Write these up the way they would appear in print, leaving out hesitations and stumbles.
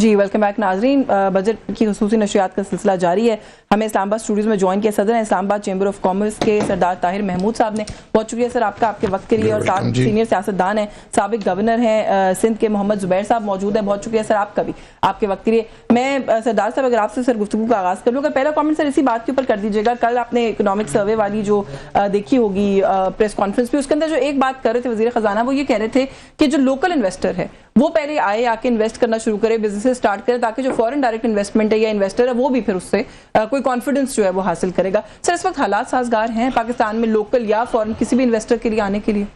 जी welcome back नाजरीन। Budget की खुसूसी नशियात का सिलसिला जारी है। हमें इस्लामाबाद स्टूडियोज में ज्वाइन किया सदर इस्लामाबाद चैम्बर ऑफ कॉमर्स के सरदार ताहिर महमूद साहब ने। बहुत शुक्रिया सर आपका, आपके वक्त के लिए। और साथ सीनियर सियासतदान हैं, साबिक गवर्नर हैं सिंध के मोहम्मद जुबैर साहब मौजूद हैं। बहुत शुक्रिया सर आपका भी, आपके वक्त के लिए। मैं सरदार साहब अगर आपसे सर गुफ्तगू का आगाज कर लूँ, पहला कॉमेंट सर इसी बात के ऊपर कर दीजिएगा। कल आपने इकोनॉमिक सर्वे वाली जो देखी होगी प्रेस कॉन्फ्रेंस पे, उसके अंदर जो एक बात कर रहे थे वजीर खजाना, वो ये कह रहे थे कि जो लोकल इन्वेस्टर है वो पहले आए, आके इन्वेस्ट करना शुरू करे, बिजनेस स्टार्ट करे, ताकि जो फॉरेन डायरेक्ट इन्वेस्टमेंट है या इन्वेस्टर है वो भी फिर उससे कोई कॉन्फिडेंस जो है वो हासिल करेगा। सर इस वक्त हालात साजगार हैं पाकिस्तान में लोकल या फॉरेन किसी भी इन्वेस्टर के लिए आने के लिए?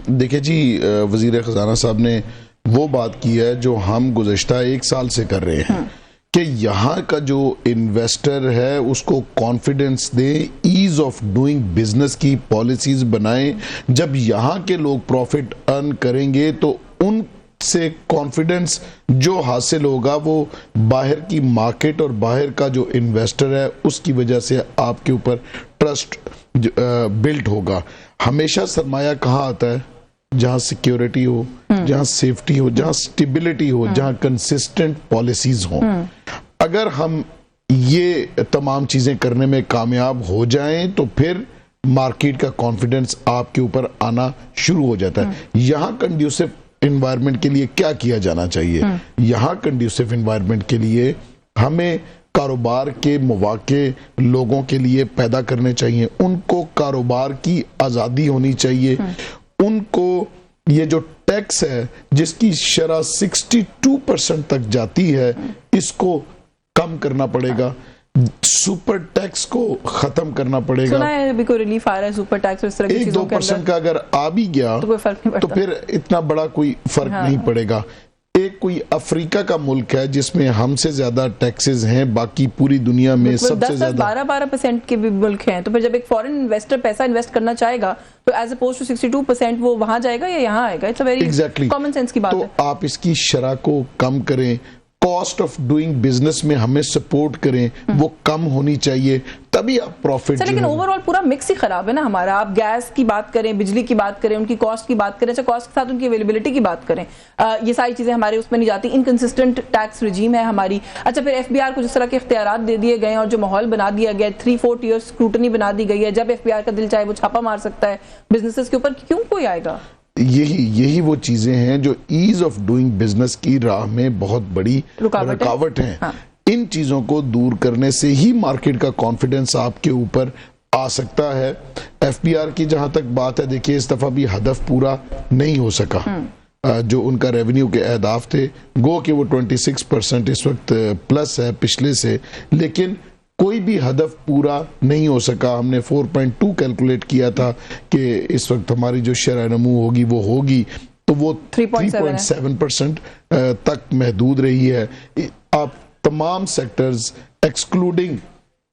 देखिए जी, वजीर खजाना साहब ने वो बात की है जो हम गुज़श्ता 1 साल से कर रहे हैं कि यहाँ का जो इन्वेस्टर है उसको कॉन्फिडेंस दें, ईज ऑफ डूइंग बिजनेस की पॉलिसीज बनाएं। जब यहाँ के लोग प्रॉफिट अर्न करेंगे तो उनसे कॉन्फिडेंस जो हासिल होगा वो बाहर की मार्केट और बाहर का जो इन्वेस्टर है उसकी वजह से आपके ऊपर ट्रस्ट बिल्ड होगा। हमेशा सरमाया कहाँ आता है? जहाँ सिक्योरिटी हो, जहाँ सेफ्टी हो, जहाँ स्टेबिलिटी हो, जहाँ कंसिस्टेंट पॉलिसीज हो। अगर हम ये तमाम चीजें करने में कामयाब हो जाएं तो फिर मार्केट का कॉन्फिडेंस आपके ऊपर आना शुरू हो जाता है। यहाँ कंड्यूसिव एनवायरनमेंट के लिए क्या किया जाना चाहिए? यहाँ कंड्यूसिव एनवायरनमेंट के लिए हमें कारोबार के मौके लोगों के लिए पैदा करने चाहिए। उनको कारोबार की आज़ादी होनी चाहिए। उनको ये जो टैक्स है जिसकी शरह 62% तक जाती है, इसको कम करना पड़ेगा। सुपर टैक्स को खत्म करना पड़ेगा। सुना है अभी कोई रिलीफ आ रहा है सुपर टैक्स और इस तरह की चीजों के अंदर। 1-2% का अगर आ भी गया तो कोई फर्क नहीं पड़ता, तो फिर इतना बड़ा कोई फर्क नहीं पड़ेगा। एक कोई अफ्रीका का मुल्क है जिसमें हमसे ज्यादा टैक्सेस हैं, बाकी पूरी दुनिया में सबसे ज्यादा 12% के भी मुल्क हैं। तो फिर जब एक फॉरेन इन्वेस्टर पैसा इन्वेस्ट करना चाहेगा तो एज अपोज टू 62% वो वहां जाएगा या यहाँ आएगा? It's a very common sense की बात है। तो आप इसकी शरह को कम करें, कॉस्ट ऑफ डूइंग बिजनेस में हमें सपोर्ट करें, वो कम होनी चाहिए, तभी आप प्रॉफिट। लेकिन ओवरऑल पूरा मिक्स ही खराब है ना हमारा। आप गैस की बात करें, बिजली की बात करें, उनकी कॉस्ट की बात करें, अच्छा कॉस्ट के साथ उनकी अवेलेबिलिटी की बात करें, ये सारी चीजें हमारे उसमें नहीं जाती। इनकंसिस्टेंट टैक्स रिजीम है हमारी। अच्छा फिर एफबीआर को जिस तरह के इख्तियारात दे दिए गए और जो माहौल बना दिया गया, 3-4 ईयर स्क्रूटनी बना दी गई है, जब एफबीआर का दिल चाहे वो छापा मार सकता है बिजनेसेस के ऊपर, क्यों कोई आएगा? यही वो चीजें हैं जो ईज ऑफ डूइंग बिजनेस की राह में बहुत बड़ी रुकावट है। हाँ। इन चीजों को दूर करने से ही मार्केट का कॉन्फिडेंस आपके ऊपर आ सकता है। एफबीआर की जहां तक बात है, देखिए इस दफा भी हदफ पूरा नहीं हो सका। जो उनका रेवेन्यू के अहदाफ थे, गो कि वो 26% इस वक्त प्लस है पिछले से, लेकिन कोई भी हदफ पूरा नहीं हो सका। हमने 4.2 कैलकुलेट किया था कि इस वक्त हमारी जो शरह नमू होगी वो होगी, तो वो 3.7% तक महदूद रही है। आप तमाम सेक्टर्स एक्सक्लूडिंग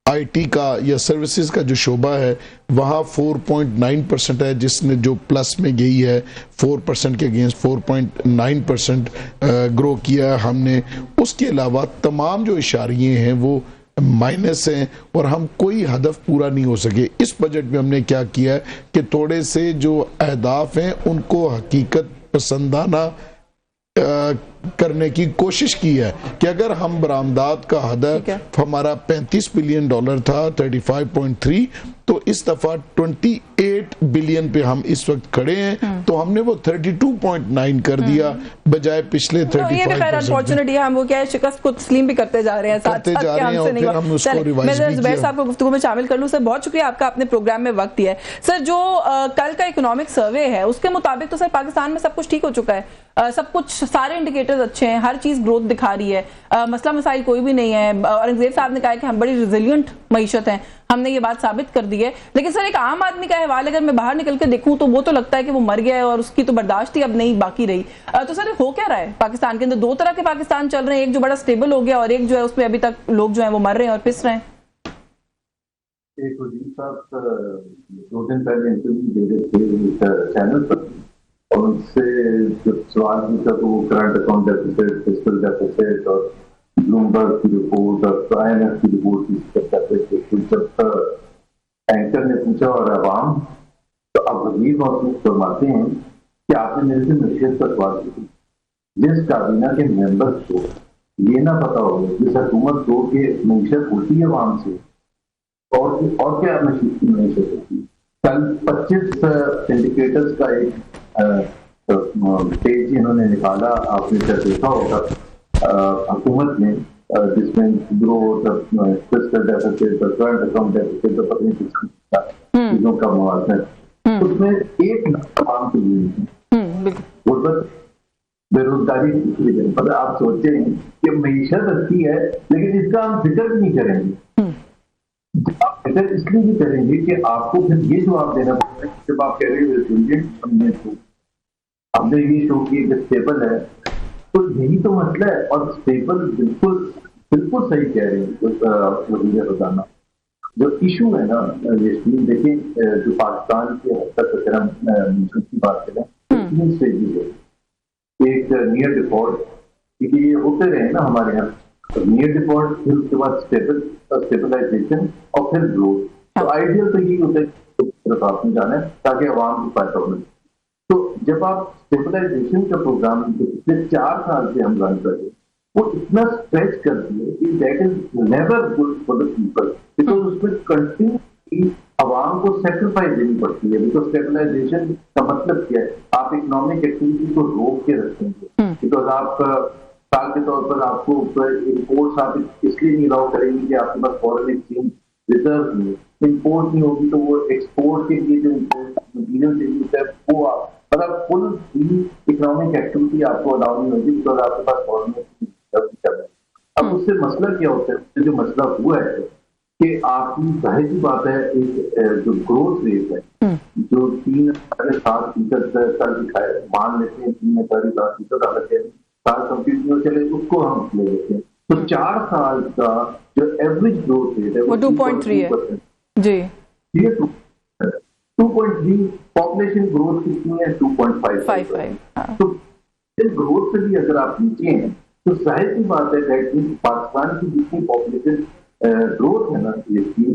आईटी का या सर्विसेज का जो शोबा है वहाँ 4.9% है, जिसने जो प्लस में गई है 4% के अगेंस्ट 4.9% ग्रो किया हमने। उसके अलावा तमाम जो इशारिये हैं वो माइनस हैं और हम कोई हदफ पूरा नहीं हो सके। इस बजट में हमने क्या किया है कि थोड़े से जो अहदाफ हैं उनको हकीकत पसंदाना करने की कोशिश की है कि अगर हम बरामदात का हदफ हमारा $35 बिलियन था 35.3, तो इस दफा 28 बिलियन पे हम इस वक्त खड़े हैं, तो हमने वो 32.9 कर दिया बजाय पिछले 35%। अनफॉर्चुनेटली हम वो क्या है शिकस्त को तस्लीम भी करते जा रहे हैं, जुबैर साहब को गुफ्तगू में शामिल कर लूं। सर बहुत शुक्रिया आपका, अपने प्रोग्राम में वक्त दिया है। सर जो कल का इकोनॉमिक सर्वे है उसके मुताबिक तो सर पाकिस्तान में सब कुछ ठीक हो चुका है, सब कुछ सारे इंडिकेटर्स अच्छे हैं, हर चीज ग्रोथ दिखा रही है, मसला मसाइल कोई भी नहीं है। औरंगजेब साहब ने कहा कि हम बड़ी रिजिलियंट मईशत हैं, हमने ये बात साबित कर दी है। लेकिन सर एक आम आदमी का अहवाल अगर मैं बाहर निकल के देखूं तो वो तो लगता है कि वो मर गया है और उसकी तो बर्दाश्त ही अब नहीं बाकी रही। तो सर हो क्या रहा है पाकिस्तान के अंदर? 2 तरह के पाकिस्तान चल रहे हैं, एक जो बड़ा स्टेबल हो गया और एक जो है उसमें अभी तक लोग जो है वो मर रहे हैं और पिस रहे हैं। एक वजीर साहब 2 दिन पहले इंटरव्यू दे रहे थे चैनल पर और उनसे जब सवाल पूछा तो वो current account deficit, fiscal deficit और ब्लूमबर्ग की रिपोर्ट और IMF की रिपोर्ट की करते थे। तो जब एंकर ने पूछा और अवाम, तो अब वजीर मौजूद फरमाते हैं कि आपने मेरे से नसीहत का सवाल किया। जिस काबीना के मेंबर्स को ये ना पता हो जिस हुकूमत को कि मीशत होती है वहां से और क्या मीशत होती है। कल 25 इंडिकेटर्स का एक पेज इन्होंने निकाला, आपने शायद देखा होगा हुकूमत ने, जिसमें growth, fiscal deficit, current account deficit, पता नहीं किस चीजों का मुआवजा है, उसमें एक काम के लिए गुर्बत, बेरोजगारी, मतलब आप सोचे कि मीशत अच्छी है लेकिन इसका हम जिक्र भी नहीं करेंगे। आप जिक्र इसलिए भी करेंगे कि आपको फिर ये जवाब देना पड़ेगा जब आप कह रहे हो हमने ये शो की स्टेबल है, तो यही तो मसला है। और स्टेबल बिल्कुल बिल्कुल सही कह रहे हैं रोजाना। जो इशू है ना देखिए, जो पाकिस्तान के हद तक अगर हम मिशन की बात करें, 3 स्टेजेस है। एक नियर डिफॉल्ट, क्योंकि ये होते रहे ना हमारे यहाँ, नियर डिफॉल्ट, फिर उसके बाद स्टेबलाइजेशन और फिर ग्रोथ। तो आइडियल तो यही होता है आपने जाना है ताकि आवाम को फायदा मिले। तो जब आप स्टेबलाइजेशन का प्रोग्राम पिछले 4 साल से हम रन कर रहे हैं, वो इतना स्ट्रेच करती है कि that is never good for the people, because उसमें कंटिन्यू आवाम को सेक्रीफाइस देनी पड़ती है। बिकॉज स्टेबलाइजेशन का मतलब क्या है, आप इकोनॉमिक एक्टिविटी को रोक के रखेंगे, बिकॉज आप साल के तौर पर आपको इम्पोर्ट्स आप इसलिए नहीं अलाउ करेंगे कि आपके पास फॉरेन एक्सचेंज रिजर्व नहीं, इम्पोर्ट नहीं होगी तो वो एक्सपोर्ट के लिए जो मटीरियल चाहिए है वो आप मतलब फुल इकोनॉमिक एक्टिविटी आपको अलाउ नहीं होगी, बिकॉज आपके पास फॉरेन कर रहे हैं। अब उससे मसला क्या होता है, जो मसला हुआ है कि आपकी जाहिर सी बात है, एक जो ग्रोथ रेट है जो 3.7% कल दिखाए, मान लेते हैं 3.7% अगर साल कंप्लीट नहीं चले उसको हम ले लेते हैं, तो 4 साल का जो एवरेज ग्रोथ रेट है वो 2.3 है जी। ये 2.3, पॉपुलेशन ग्रोथ कितनी है 2.55। तो ग्रोथ से भी अगर आप नीचे हैं तो जाहिर सी बात है कि पाकिस्तान की जितनी पॉपुलेशन ग्रोथ है ना इसकी,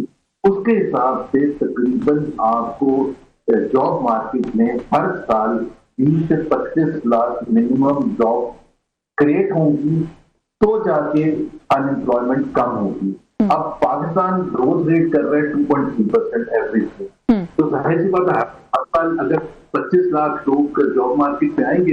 उसके हिसाब से तकरीबन आपको जॉब मार्केट में हर साल 20 से 25 लाख मिनिमम जॉब क्रिएट होंगी, तो जाके अनएम्प्लॉयमेंट कम होगी। अब पाकिस्तान ग्रोथ रेट कर रहा है 2.3% एवरेज पे, तो जाहिर सी बात है हर साल अगर 25 लाख लोग जॉब मार्केट में आएंगे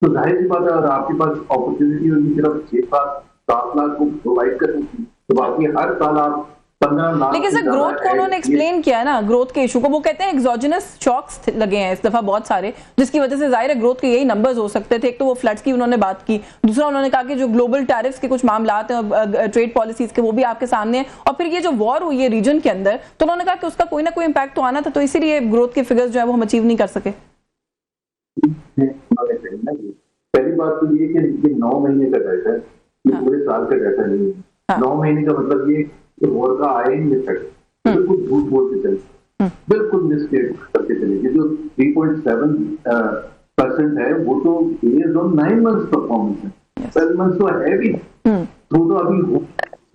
तो जाहिर सी बात है, और आपके पास अपॉर्चुनिटी होगी सिर्फ 6-7 लाख को प्रोवाइड करने की, तो बाकी हर साल आप 15 लाख। लेकिन सर ग्रोथ को उन्होंने एक्सप्लेन किया है ना, ग्रोथ के इशू को, वो कहते हैं एक्सोजेनस शॉक्स लगे हैं इस दफा बहुत सारे, जिसकी वजह से जाहिर है ग्रोथ के यही नंबर्स हो सकते थे। एक तो वो फ्लड्स की उन्होंने बात की, दूसरा उन्होंने कहा कि जो ग्लोबल टैरिफ्स के कुछ मामला हैं, ट्रेड पॉलिसीज के, वो भी आपके सामने है, और फिर ये जो वॉर हुई है रीजन के अंदर, तो उन्होंने कहा कि उसका कोई ना कोई इम्पैक्ट तो आना था, तो इसीलिए ग्रोथ के फिगर्स जो है वो हम अचीव नहीं कर सके। पहली बात तो ये कि 9 महीने का डाटा है, ये पूरे साल का डाटा नहीं है। 9 महीने का मतलब ये कि वॉर का आया ही इफेक्ट, बिल्कुल झूठ बोल के चले, बिल्कुल मिसस्टेट करके चले। जो 3.7% है वो तो बेस्ड ऑन 9 मंथ्स परफॉर्मेंस है, 12 मंथ्स तो है भी, तो अभी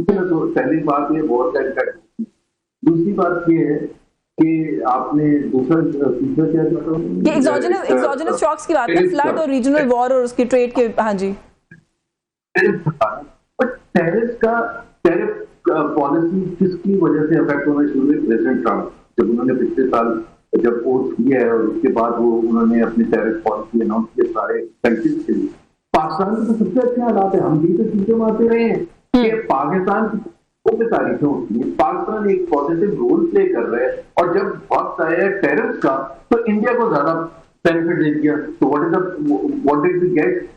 तो पहली बात ये वॉर का इफेक्ट। दूसरी बात ये है कि आपने दूसरा क्या ये एक्सोजेनस शॉक्स की बात है, फ्लड और रीजनल वॉर और उसकी ट्रेड के। हाँ जी, टैरिफ पॉलिसी किसकी वजह से अफेक्ट होना शुरू हुई? प्रेसिडेंट ट्रंप, जब उन्होंने पिछले साल जब वोट किया है और उसके बाद वो उन्होंने अपनी टैरिफ पॉलिसी अनाउंस किए सारे कंट्रीज के लिए। पाकिस्तान के तो सबसे अच्छे हालात है, हम भी तो चीजें मानते रहे हैं कि पाकिस्तान की तारीखें होती है, पाकिस्तान एक पॉजिटिव रोल प्ले कर रहा है, और जब वक्त आया टैरिफ का तो इंडिया को ज्यादा बेनिफिट दे दिया। तो व्हाट डिड वी गेट?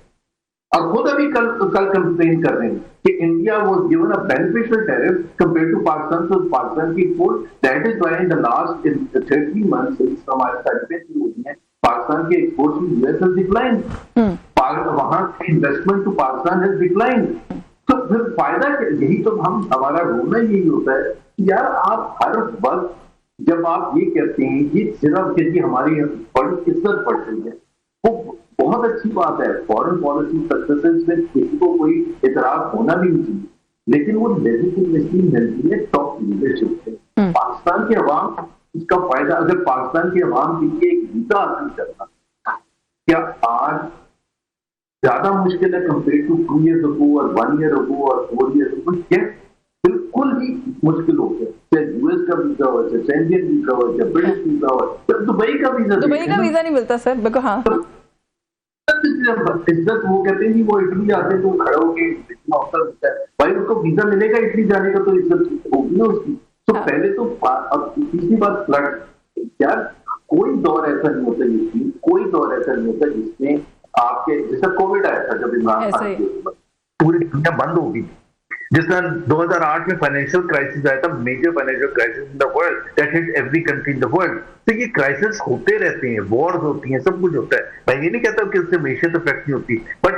और खुद अभी कल कंप्लेन कर रहे हैं कि India was given a beneficial tariff compare to Pakistan, तो पाकिस्तान की export, that is why in the last 30 months हमारे टैरिफ हुई है, पाकिस्तान के एक्सपोर्ट्स में यूएस हैज डिक्लाइन, वहां के investment to Pakistan has decline. तो फिर फायदा यही तो हमारा ढूंढना यही होता है कि यार आप हर वक्त जब आप ये कहते हैं ये सिर्फ क्योंकि हमारी बड़ी इज्जत बढ़ रही है, वो बहुत अच्छी बात है, फॉरेन पॉलिसी सक्सेसेस में किसी को कोई इतराज होना भी नहीं चाहिए, लेकिन वो लेजिटिमेसी मिलती है टॉप लीडरशिप से। पाकिस्तान के अवाम इसका फायदा, अगर पाकिस्तान के अवाम के लिए एक वीजा हासिल करना, क्या आज ज्यादा मुश्किल है कंपेयर टू 2 years ago और 1 year ago और 4 years ago। ये बिल्कुल ही मुश्किल हो गया, चाहे यूएस का वीजा हो, चाहे चैंपियन वीजा हो, चाहे ब्रिटिश वीजा हो, चाहे दुबई का वीजा नहीं मिलता सर, बिल्कुल। हाँ, इज्जत वो कहते हैं वो इटली आते तो खड़ा होके इतना अवसर होता है भाई, उसको वीजा मिलेगा इटली जाने का तो इज्जत होगी ना उसकी। तो पहले तो अब तीसरी बात फ्लड, यार कोई दौर ऐसा नहीं होता जिसमें, कोई दौर ऐसा नहीं होता जिसमें आपके, जैसे कोविड आया था जब इमरान खान पूरी दुनिया बंद हो गई, जिस तरह 2008 में फाइनेंशियल क्राइसिस आया था, major financial crisis in the world that hit every country in the world. तो ये क्राइसिस होते रहते हैं, वॉर्स होती हैं, सब कुछ होता है। मैं ये नहीं कहता कि उससे मैशत इफेक्ट नहीं होती, बट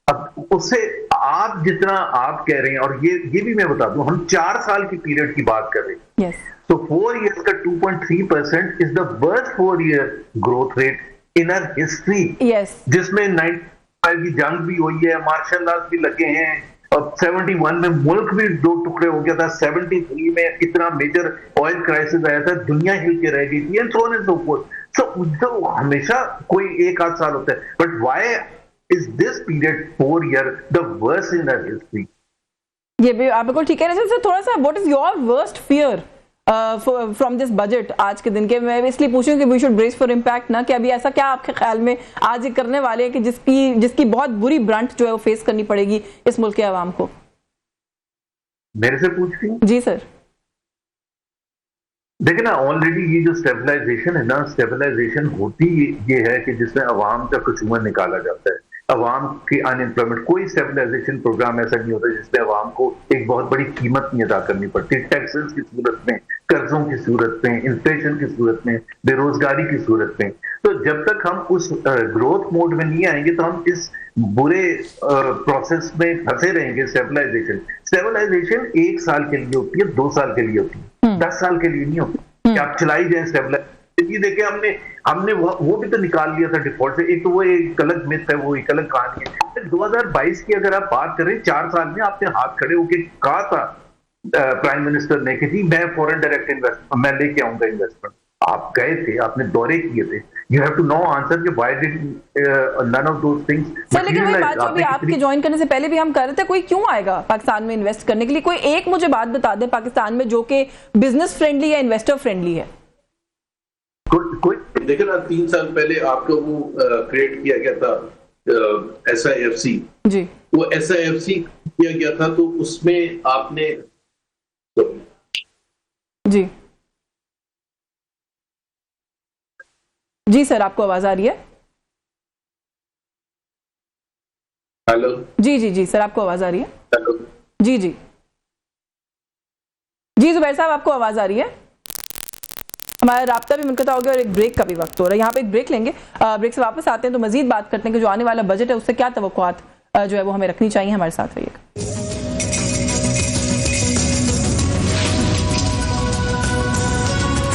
अब उससे आप जितना आप कह रहे हैं, और ये भी मैं बता दूं, हम 4 साल की पीरियड की बात कर रहे हैं। तो 4 years का 2.3% is the worst 4 year growth rate in our history, जिसमें 95 की जंग भी हुई है, मार्शल लॉ भी लगे हैं, और 71 में मुल्क भी 2 टुकड़े हो गया था, 73 में इतना मेजर ऑयल क्राइसिस आया था, दुनिया हिल के रह गई थी, and so on and so forth. So हमेशा कोई 1 आध साल होता है, but why is this period 4 year the worst in our history? ये भी आप बिल्कुल ठीक है सर। थोड़ा सा what is your worst fear from this budget आज के दिन के? मैं इसलिए पूछूं कि we should brace for impact ना, कि अभी ऐसा क्या आपके ख्याल में आज ये करने वाले हैं कि जिसकी बहुत बुरी ब्रंट जो है वो फेस करनी पड़ेगी इस मुल्क के अवाम को? मेरे से पूछ रही हैं? जी सर। देखिए ना, ऑलरेडी ये जो स्टेबलाइजेशन है ना, स्टेबलाइजेशन होती ये है कि जिसमें अवाम का कचूमर निकाला जाता है, अवाम की अनएम्प्लॉयमेंट। कोई स्टेबलाइजेशन प्रोग्राम ऐसा नहीं होता जिसमें अवाम को एक बहुत बड़ी कीमत नहीं अदा करनी पड़ती, टैक्सेस की सूरत में, कर्जों की सूरत में, इन्फ्लेशन की सूरत में, बेरोजगारी की सूरत में। तो जब तक हम उस ग्रोथ मोड में नहीं आएंगे तो हम इस बुरे प्रोसेस में फंसे रहेंगे। स्टेबलाइजेशन 1 साल के लिए होती है, 2 साल के लिए होती है, 10 साल के लिए नहीं होती कि आप चलाई जाए स्टेबलाइजेशन। ये देखिए हमने वो भी तो निकाल लिया था डिफॉल्ट से। एक तो वो एक गलत मिथ है, वो एक अलग कहानी है। 2022 की अगर आप बात करें, 4 साल में आपने हाथ खड़े होकर कहा था प्राइम मिनिस्टर ने कि जी मैं फॉरेन डायरेक्ट इन्वेस्टमेंट मैं लेके आऊंगा इन्वेस्टमेंट। आप गए थे, आपने दौरे किए थे। You have to know answer कि why did none of those things. Sir लेकिन वही बात जो अभी आपके ज्वाइन करने से पहले भी हम कर रहे थे, कोई क्यों आएगा पाकिस्तान में इन्वेस्ट करने के लिए? कोई एक मुझे बात बता दें पाकिस्तान में जो कि बिजनेस फ्रेंडली या इन्वेस्टर फ्रेंडली है। कोई देखो ना, 3 साल पहले आपको वो क्रिएट किया गया था SIFC जी, वो SIFC किया गया था, तो उसमें आपने जी सर, आपको आवाज आ रही है? हेलो जी सर, आपको आवाज आ रही है? हेलो जी जुबैर साहब, आपको आवाज आ रही है? हमारा राब्ता भी मुनक़ता हो गया और एक ब्रेक का भी वक्त हो रहा है। यहाँ पे एक ब्रेक लेंगे, ब्रेक से वापस आते हैं तो मजीद बात करते हैं कि जो आने वाला बजट है उससे क्या तवक्कुआत जो है वो हमें रखनी चाहिए। हमारे साथ रहिएगा।